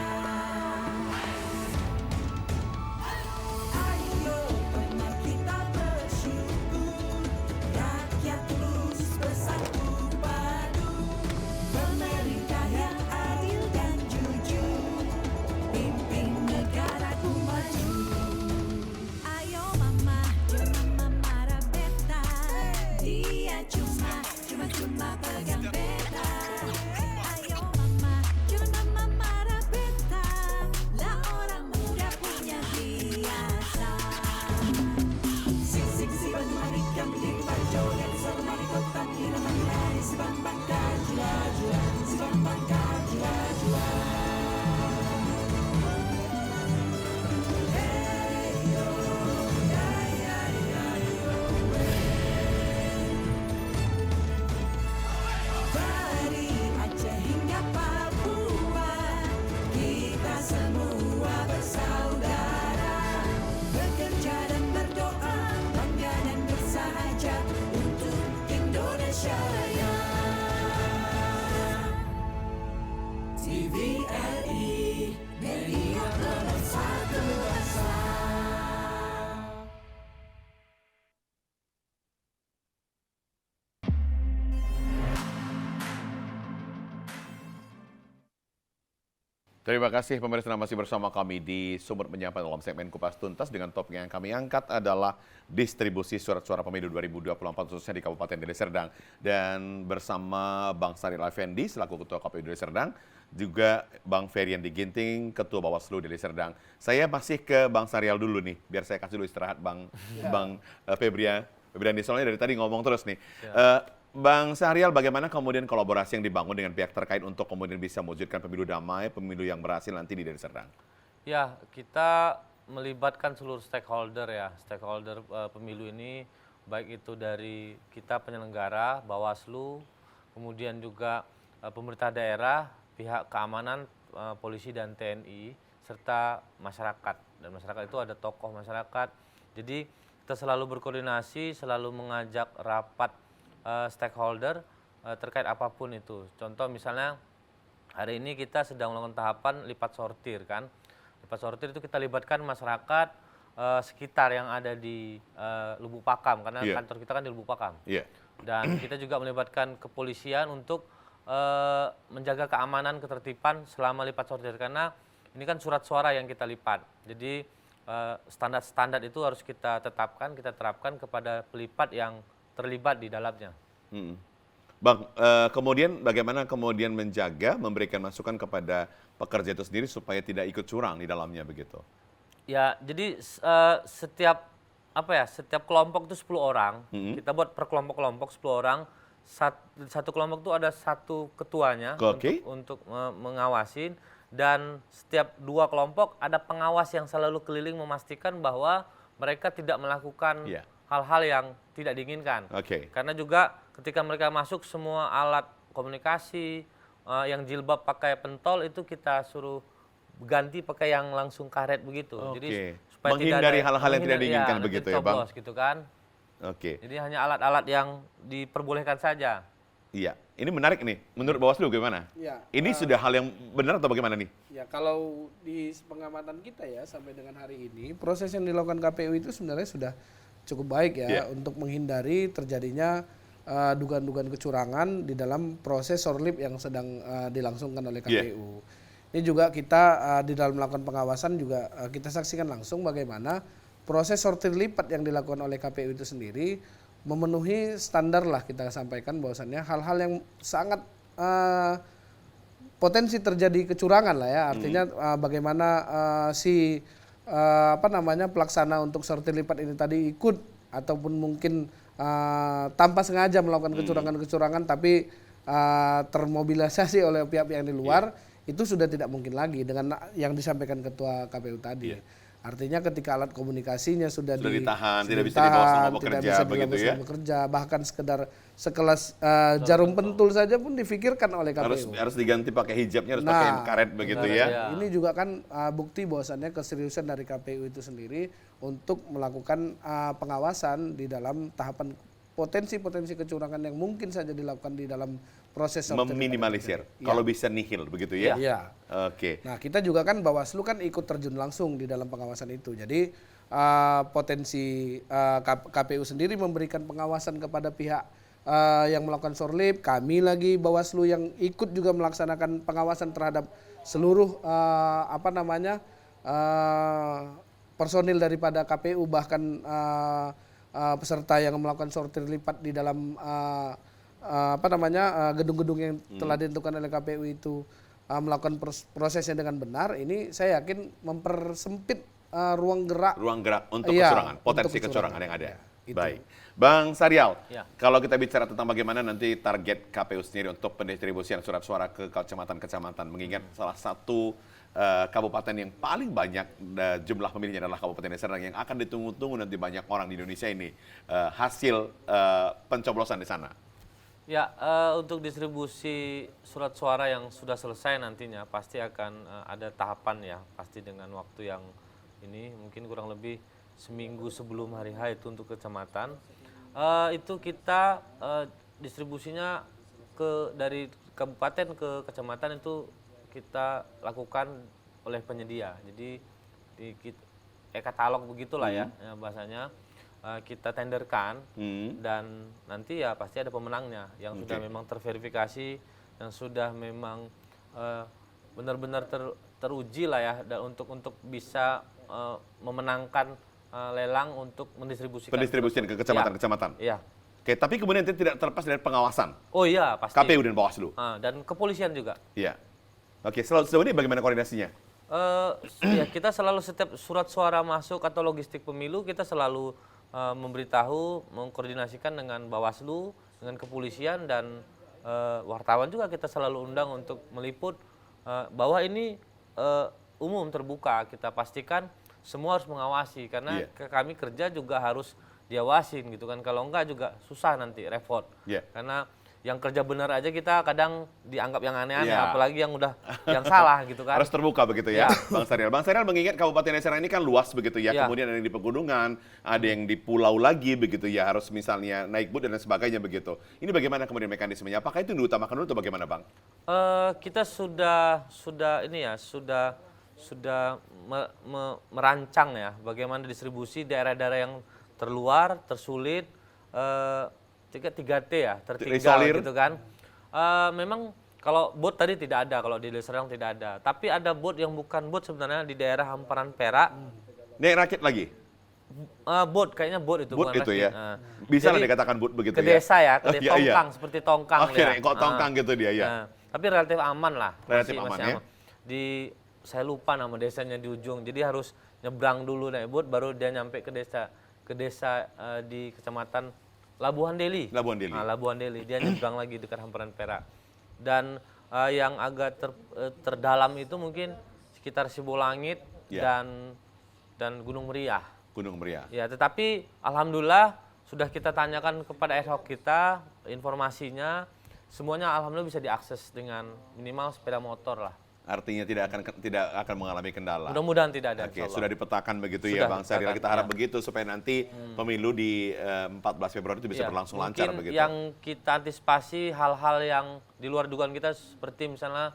Ayo benar kita bersyukur, rakyat terus bersatu padu. Pemerintah yang adil dan jujur, pimpin negaraku maju. Ayo mama, mama marah beta. Dia cuma pegang beta. Ayo mama, mama marah beta. Lah orang muda punya biasa. Sing sing si bantu manikam di pacogan sama marikotan di nama lari si bang bangka jua jua si bang bangka jua jua. Dari Aceh hingga Papua, kita semua bersaudara, bekerja dan berdoa, bangga dan bersahaja untuk Indonesia Raya. TVRI, media pemersatu bangsa. Terima kasih pemirsa masih bersama kami di Sumber Menyapa dalam segmen Kupas Tuntas dengan topik yang kami angkat adalah distribusi surat suara pemilu 2024 khususnya di Kabupaten Deli Serdang. Dan bersama Bang Syahrial Effendi selaku Ketua KPU Deli Serdang, juga Bang Feryandy Ginting, Ketua Bawaslu Deli Serdang. Saya masih ke Bang Syahrial dulu nih, biar saya kasih dulu istirahat Bang Febriandi, soalnya dari tadi ngomong terus nih. Bang Syahrial, bagaimana kemudian kolaborasi yang dibangun dengan pihak terkait untuk kemudian bisa mewujudkan pemilu damai, pemilu yang berhasil nanti di Deli Serdang? Ya, kita melibatkan seluruh stakeholder ya, stakeholder pemilu ini, baik itu dari kita penyelenggara, Bawaslu, kemudian juga pemerintah daerah, pihak keamanan, polisi dan TNI, serta masyarakat. Dan masyarakat itu ada tokoh masyarakat. Jadi kita selalu berkoordinasi, selalu mengajak rapat stakeholder terkait apapun itu. Contoh misalnya hari ini kita sedang melakukan tahapan lipat sortir kan. Lipat sortir itu kita libatkan masyarakat sekitar yang ada di Lubuk Pakam karena Iya. kantor kita kan di Lubuk Pakam. Iya. Dan kita juga melibatkan kepolisian untuk menjaga keamanan ketertiban selama lipat sortir karena ini kan surat suara yang kita lipat. Jadi standar-standar itu harus kita tetapkan, kita terapkan kepada pelipat yang terlibat di dalamnya. Mm. Bang, kemudian bagaimana kemudian menjaga, memberikan masukan kepada pekerja itu sendiri supaya tidak ikut curang di dalamnya begitu? Ya, jadi setiap kelompok itu 10 orang. Kita buat per kelompok-kelompok 10 orang. Satu kelompok itu ada satu ketuanya Oke. untuk mengawasin dan setiap 2 kelompok ada pengawas yang selalu keliling memastikan bahwa mereka tidak melakukan Iya. hal-hal yang tidak diinginkan. Oke. Karena juga ketika mereka masuk semua alat komunikasi yang jilbab pakai pentol itu kita suruh ganti pakai yang langsung karet begitu. Oke. Supaya Menghindari hal-hal yang tidak diinginkan nanti begitu ya, Bang? coblos gitu kan. Oke. Jadi hanya alat-alat yang diperbolehkan saja. Iya. Ini menarik nih. Menurut Bawaslu gimana? Ya, Ini sudah hal yang benar atau bagaimana nih? ya kalau di pengamatan kita ya sampai dengan hari ini proses yang dilakukan KPU itu sebenarnya sudah cukup baik ya Iya. untuk menghindari terjadinya dugaan-dugaan kecurangan di dalam proses sorlip yang sedang dilangsungkan oleh KPU. Ini juga kita di dalam melakukan pengawasan juga kita saksikan langsung bagaimana proses sortir lipat yang dilakukan oleh KPU itu sendiri memenuhi standar lah kita sampaikan bahwasannya hal-hal yang sangat potensi terjadi kecurangan lah ya artinya bagaimana pelaksana untuk sortir lipat ini tadi ikut ataupun mungkin tanpa sengaja melakukan kecurangan-kecurangan tapi termobilisasi oleh pihak-pihak yang di luar itu sudah tidak mungkin lagi dengan yang disampaikan Ketua KPU tadi. Artinya ketika alat komunikasinya sudah ditahan, tidak bisa dibawa selama bekerja, begitu ya? bekerja, bahkan sekedar sekelas jarum pentul saja pun difikirkan oleh KPU. Harus diganti pakai hijabnya, harus pakai karet begitu benar, ya? ya. Ini juga kan bukti bahwasannya keseriusan dari KPU itu sendiri untuk melakukan pengawasan di dalam tahapan potensi-potensi kecurangan yang mungkin saja dilakukan di dalam proses sortir Meminimalisir, lipat. kalau bisa nihil begitu ya? Iya. Oke. Nah, kita juga kan Bawaslu kan ikut terjun langsung di dalam pengawasan itu. Jadi potensi KPU sendiri memberikan pengawasan kepada pihak yang melakukan sorlip, kami lagi Bawaslu yang ikut juga melaksanakan pengawasan terhadap seluruh personil daripada KPU bahkan peserta yang melakukan sortir lipat di dalam gedung-gedung yang telah ditentukan oleh KPU itu melakukan prosesnya dengan benar. Ini saya yakin mempersempit ruang gerak Untuk Iya, kecurangan, potensi untuk kecurangan kecurangan. yang ada. Ya, itu. Baik. Bang Saryal, Ya. kalau kita bicara tentang bagaimana nanti target KPU sendiri untuk pendistribusian surat suara ke kecamatan-kecamatan, mengingat salah satu kabupaten yang paling banyak jumlah pemilihnya adalah Kabupaten Deli Serdang yang akan ditunggu-tunggu nanti banyak orang di Indonesia ini hasil pencoblosan di sana. Ya, untuk distribusi surat suara yang sudah selesai nantinya pasti akan ada tahapan ya, pasti dengan waktu yang ini mungkin kurang lebih seminggu sebelum hari H itu untuk kecamatan. Itu kita distribusinya dari kabupaten ke kecamatan itu kita lakukan oleh penyedia. Jadi katalog begitulah ya bahasanya. Kita tenderkan dan nanti ya pasti ada pemenangnya yang sudah memang terverifikasi, yang sudah memang benar-benar teruji lah ya untuk bisa memenangkan lelang untuk Pendistribusian ke kecamatan-kecamatan. Iya. Oke, tapi kemudian itu tidak terlepas dari pengawasan Oh iya pasti. KPU dan Bawaslu. Dan kepolisian juga. Iya. Oke, sejauh ini bagaimana koordinasinya? Ya kita selalu setiap surat suara masuk atau logistik pemilu kita selalu memberitahu, mengkoordinasikan dengan Bawaslu, dengan kepolisian dan wartawan juga kita selalu undang untuk meliput bahwa ini umum terbuka. Kita pastikan semua harus mengawasi karena kami kerja juga harus diawasin gitu kan. Kalau enggak juga susah nanti repot. Iya. Karena yang kerja benar aja kita kadang dianggap yang aneh-aneh, Iya. apalagi yang udah yang salah gitu kan. Harus terbuka begitu ya, Bang Syariel. Bang Syariel mengingat Kabupaten Deli Serdang ini kan luas begitu ya, Ya. kemudian ada yang di pegunungan, ada yang di pulau lagi begitu ya, harus misalnya naik boot dan lain sebagainya begitu. Ini bagaimana kemudian mekanismenya? Apakah itu yang diutamakan dulu atau bagaimana, Bang? Kita sudah ini ya, sudah merancang ya bagaimana distribusi daerah-daerah yang terluar, tersulit, 3T ya, tertinggal Terisolir. gitu kan. Memang kalau bot tadi tidak ada, kalau di Deli Serdang tidak ada. Tapi ada bot yang bukan bot sebenarnya di daerah hamparan Perak. Naik rakit lagi? Bot, kayaknya bot itu. Boot bukan itu rakit. ya? Bisa lah Jadi, dikatakan boot begitu ke ya? desa ya, ke Oh, iya, iya. tongkang, seperti tongkang. Oke, ya. kok tongkang gitu dia ya? Tapi relatif aman lah. Relatif aman ya? Saya lupa nama desanya di ujung. Jadi harus nyebrang dulu naik boot, baru dia nyampe ke desa di kecamatan Labuhan Deli. Labuhan Deli. Nah, Labuhan Deli. Dia nyebrang lagi dekat hamparan Perak. Dan yang agak terdalam itu mungkin sekitar Sibolangit Ya. dan Gunung Meriah. Gunung Meriah. Ya, tetapi alhamdulillah sudah kita tanyakan kepada ad hoc kita informasinya, semuanya alhamdulillah bisa diakses dengan minimal sepeda motor lah. Artinya tidak akan mengalami kendala. Mudah-mudahan tidak ada. Oke, insyaallah. sudah dipetakan begitu Sudah ya Bang Syariel. dipetakan, Kita harap ya. begitu supaya nanti pemilu di 14 Februari itu bisa Ya, berlangsung mungkin lancar begitu. yang kita antisipasi hal-hal yang di luar dugaan kita seperti misalnya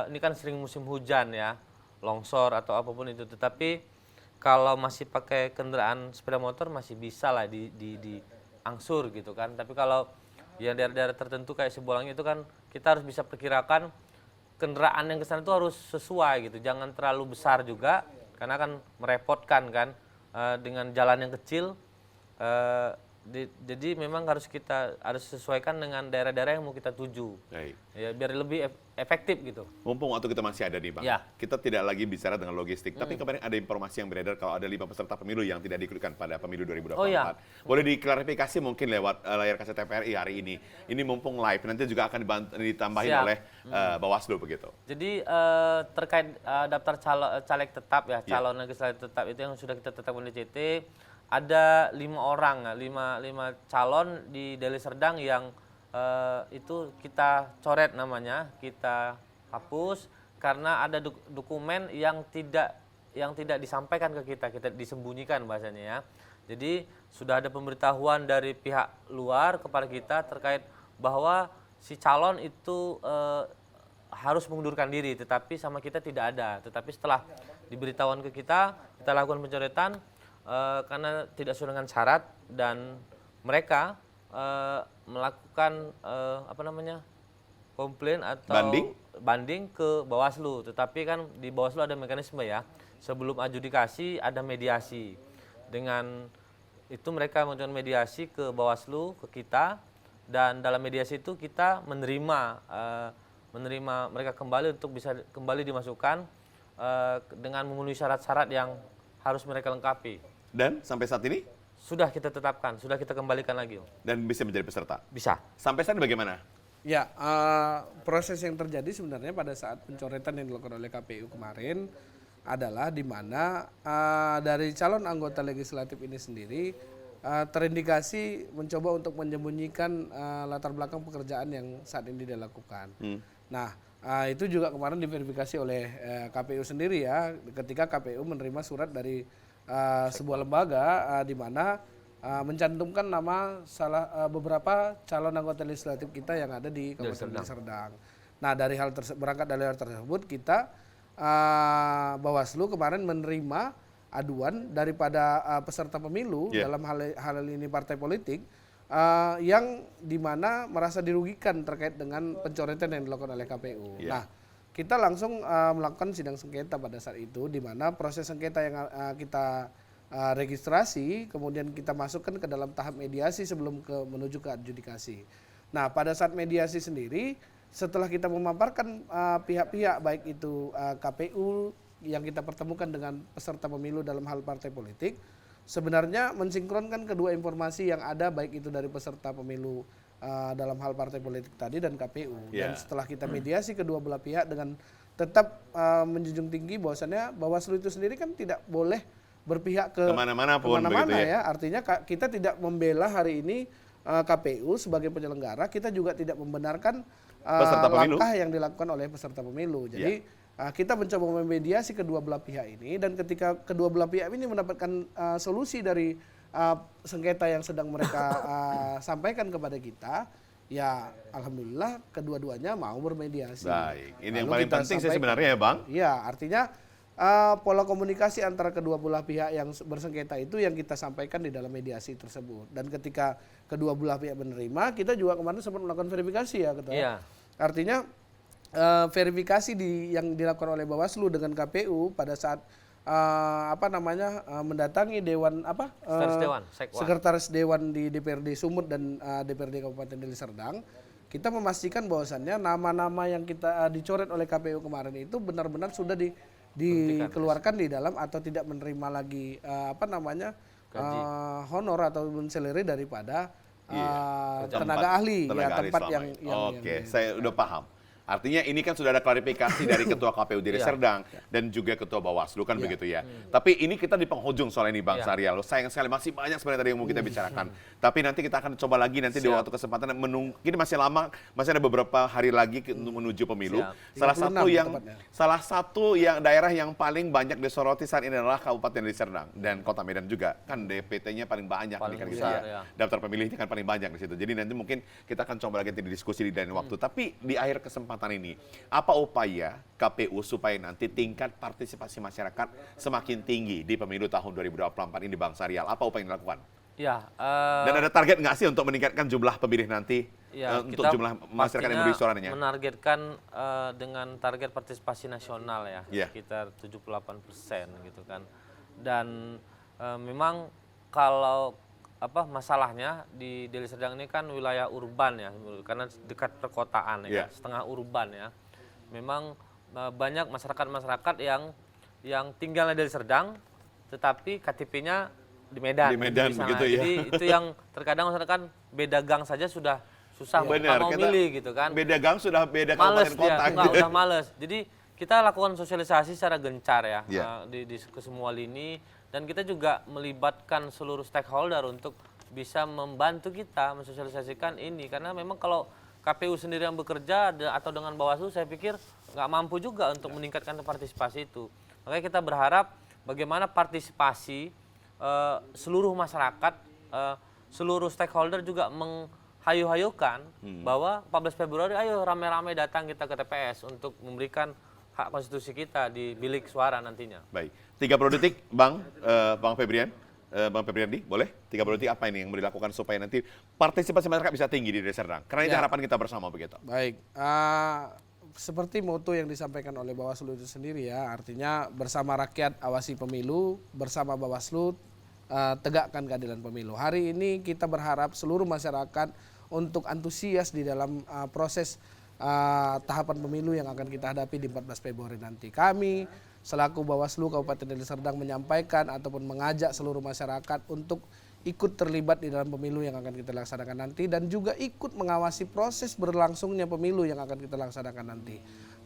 ini kan sering musim hujan ya, longsor atau apapun itu. Tetapi kalau masih pakai kendaraan sepeda motor masih bisa lah diangsur gitu kan. Tapi kalau yang daerah-daerah tertentu kayak Sibolangit itu kan kita harus bisa perkirakan kendaraan yang ke sana itu harus sesuai gitu. Jangan terlalu besar juga karena kan merepotkan kan dengan jalan yang kecil. Jadi memang harus sesuaikan dengan daerah-daerah yang mau kita tuju. Baik. Ya biar lebih efektif gitu. Mumpung waktu kita masih ada nih Bang, Ya. kita tidak lagi bicara dengan logistik, tapi kemarin ada informasi yang beredar kalau ada 5 peserta pemilu yang tidak diikutkan pada pemilu 2024. Oh, ya. Boleh diklarifikasi mungkin lewat layar kaca TVRI hari ini. Ini mumpung live, nanti juga akan ditambahin Siap. oleh Bawaslu begitu. Jadi terkait daftar caleg tetap ya, calon legislatif tetap itu yang sudah kita tetapkan di CT, ada 5 orang, 5 calon di Deli Serdang yang itu kita coret namanya, kita hapus karena ada dokumen yang tidak disampaikan ke kita disembunyikan bahasanya ya. Jadi sudah ada pemberitahuan dari pihak luar kepada kita terkait bahwa si calon itu harus mengundurkan diri, tetapi sama kita tidak ada. Tetapi setelah diberitahuan ke kita lakukan pencoretan karena tidak sesuai dengan syarat dan mereka melakukan komplain atau banding ke Bawaslu. Tetapi kan di Bawaslu ada mekanisme ya, sebelum adjudikasi ada mediasi. Dengan itu mereka mengajukan mediasi ke Bawaslu, ke kita, dan dalam mediasi itu kita menerima mereka kembali untuk bisa kembali dimasukkan dengan memenuhi syarat-syarat yang harus mereka lengkapi. Dan sampai saat ini? Sudah kita tetapkan, sudah kita kembalikan lagi. Dan bisa menjadi peserta? Bisa. Sampai saat ini bagaimana? Ya, proses yang terjadi sebenarnya pada saat pencoretan yang dilakukan oleh KPU kemarin adalah di mana dari calon anggota legislatif ini sendiri terindikasi mencoba untuk menyembunyikan latar belakang pekerjaan yang saat ini dilakukan. Nah, itu juga kemarin diverifikasi oleh KPU sendiri ya, ketika KPU menerima surat dari sebuah lembaga di mana mencantumkan nama beberapa calon anggota legislatif kita yang ada di Kabupaten Deli Serdang. Nah, berangkat dari hal tersebut kita Bawaslu kemarin menerima aduan daripada peserta pemilu dalam hal ini partai politik yang dimana merasa dirugikan terkait dengan pencoretan yang dilakukan oleh KPU. Nah, kita langsung melakukan sidang sengketa pada saat itu, di mana proses sengketa yang kita registrasi, kemudian kita masukkan ke dalam tahap mediasi sebelum menuju ke adjudikasi. Nah, pada saat mediasi sendiri, setelah kita memaparkan pihak-pihak baik itu KPU yang kita pertemukan dengan peserta pemilu dalam hal partai politik, sebenarnya mensinkronkan kedua informasi yang ada baik itu dari peserta pemilu dalam hal partai politik tadi dan KPU. Dan setelah kita mediasi kedua belah pihak dengan tetap menjunjung tinggi bahwasannya Bawaslu itu sendiri kan tidak boleh berpihak ke Kemana-mana pun begitu ya. Artinya kita tidak membela hari ini KPU sebagai penyelenggara, kita juga tidak membenarkan Peserta pemilu. langkah yang dilakukan oleh peserta pemilu. Jadi kita mencoba memediasi kedua belah pihak ini, dan ketika kedua belah pihak ini mendapatkan solusi dari sengketa yang sedang mereka sampaikan kepada kita, ya alhamdulillah kedua-duanya mau bermediasi. Baik, ini yang Lalu paling kita penting sih sampaikan. sebenarnya ya Bang. Iya, artinya pola komunikasi antara kedua belah pihak yang bersengketa itu yang kita sampaikan di dalam mediasi tersebut. Dan ketika kedua belah pihak menerima, kita juga kemarin sempat melakukan verifikasi ya, Ketua. Iya. Artinya verifikasi yang dilakukan oleh Bawaslu dengan KPU pada saat mendatangi dewan Sekretaris Dewan, Sekwan. Sekretaris Dewan di DPRD Sumut dan DPRD Kabupaten Deli Serdang, kita memastikan bahwasannya nama-nama yang kita dicoret oleh KPU kemarin itu benar-benar sudah dikeluarkan di dalam atau tidak menerima lagi honor atau salary daripada tenaga ahli tempat selama yang ini. Oke, saya udah paham. Artinya ini kan sudah ada klarifikasi dari Ketua KPU Deli Iya. Serdang dan juga Ketua Bawaslu kan begitu ya. Tapi ini kita di penghujung soal ini Bang Iya. Syahrial. Sayang sekali masih banyak sebenarnya tadi yang mau kita bicarakan. Tapi nanti kita akan coba lagi nanti di Siap. waktu kesempatan ini masih lama, masih ada beberapa hari lagi untuk menuju pemilu. Siap. Salah satu yang daerah yang paling banyak disoroti saat ini adalah Kabupaten Deli Serdang dan Kota Medan juga. Kan DPT-nya paling banyak Paling nih kan besar, gitu ya. Daftar pemilihnya kan paling banyak di situ. Jadi nanti mungkin kita akan coba lagi didiskusi di lain waktu. Tapi di akhir kesempatan ini, apa upaya KPU supaya nanti tingkat partisipasi masyarakat semakin tinggi di pemilu tahun 2024 ini Bang Syahrial? Apa upaya yang dilakukan? Ya, Dan ada target nggak sih untuk meningkatkan jumlah pemilih nanti? Untuk kita jumlah masyarakat yang memberi suaranya? menargetkan dengan target partisipasi nasional ya, Iya. sekitar 78% gitu kan. Dan memang kalau masalahnya di Deli Serdang ini kan wilayah urban ya, karena dekat perkotaan ya, Iya. setengah urban ya. Memang banyak masyarakat-masyarakat yang tinggal di Deli Serdang, tetapi KTP-nya di Medan. Di Medan sana. begitu ya. Jadi itu yang terkadang masyarakat kan beda gang saja sudah susah Benar, mau kita milih gitu kan. Beda gang sudah beda Males kabupaten kota. dia, enggak, udah males. Jadi kita lakukan sosialisasi secara gencar ya, Iya. ke semua lini, dan kita juga melibatkan seluruh stakeholder untuk bisa membantu kita mensosialisasikan ini, karena memang kalau KPU sendiri yang bekerja atau dengan Bawaslu, saya pikir nggak mampu juga untuk meningkatkan partisipasi itu. Makanya kita berharap bagaimana partisipasi seluruh masyarakat, seluruh stakeholder juga menghayu-hayukan bahwa 14 Februari ayo rame-rame datang kita ke TPS untuk memberikan hak konstitusi kita di bilik suara nantinya. Baik, 30 detik Bang Febrian. Bang Febriandi, boleh? 30 detik apa ini yang mau dilakukan supaya nanti partisipasi masyarakat bisa tinggi di Deli Serdang? Karena itu Ya. harapan kita bersama begitu. Baik, seperti moto yang disampaikan oleh Bawaslu itu sendiri ya, artinya bersama rakyat awasi pemilu, bersama Bawaslu tegakkan keadilan pemilu. Hari ini kita berharap seluruh masyarakat untuk antusias di dalam proses tahapan pemilu yang akan kita hadapi di 14 Februari nanti. Kami selaku Bawaslu Kabupaten Deli Serdang menyampaikan ataupun mengajak seluruh masyarakat untuk ikut terlibat di dalam pemilu yang akan kita laksanakan nanti, dan juga ikut mengawasi proses berlangsungnya pemilu yang akan kita laksanakan nanti.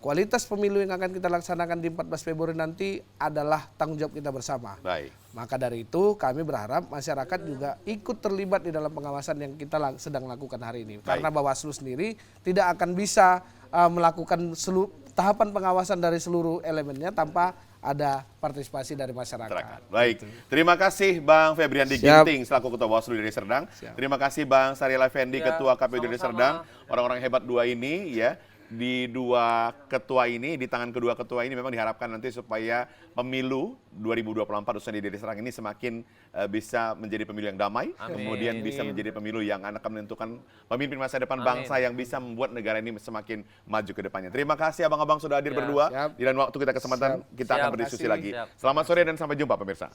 Kualitas pemilu yang akan kita laksanakan di 14 Februari nanti adalah tanggung jawab kita bersama. Baik. Maka dari itu kami berharap masyarakat juga ikut terlibat di dalam pengawasan yang kita sedang lakukan hari ini. Baik. Karena Bawaslu sendiri tidak akan bisa melakukan tahapan pengawasan dari seluruh elemennya tanpa ada partisipasi dari masyarakat. Baik, terima kasih Bang Febriandi Siap. Ginting selaku Ketua Bawaslu Deli Serdang. Siap. Terima kasih Bang Syahrial Effendi, Ya, Ketua KPU Deli sama-sama. Serdang. Orang-orang hebat dua ini ya. Di dua ketua ini, di tangan kedua ketua ini memang diharapkan nanti supaya pemilu 2024 khususnya di Deli Serdang ini semakin bisa menjadi pemilu yang damai, Amin. kemudian bisa menjadi pemilu yang akan menentukan pemimpin masa depan Amin. bangsa yang bisa membuat negara ini semakin maju ke depannya. Terima kasih abang-abang sudah hadir Ya, berdua. siap. Di lain waktu kita kesempatan kita akan Siap. berdiskusi Terima lagi. kasih. Siap. Selamat sore dan sampai jumpa pemirsa.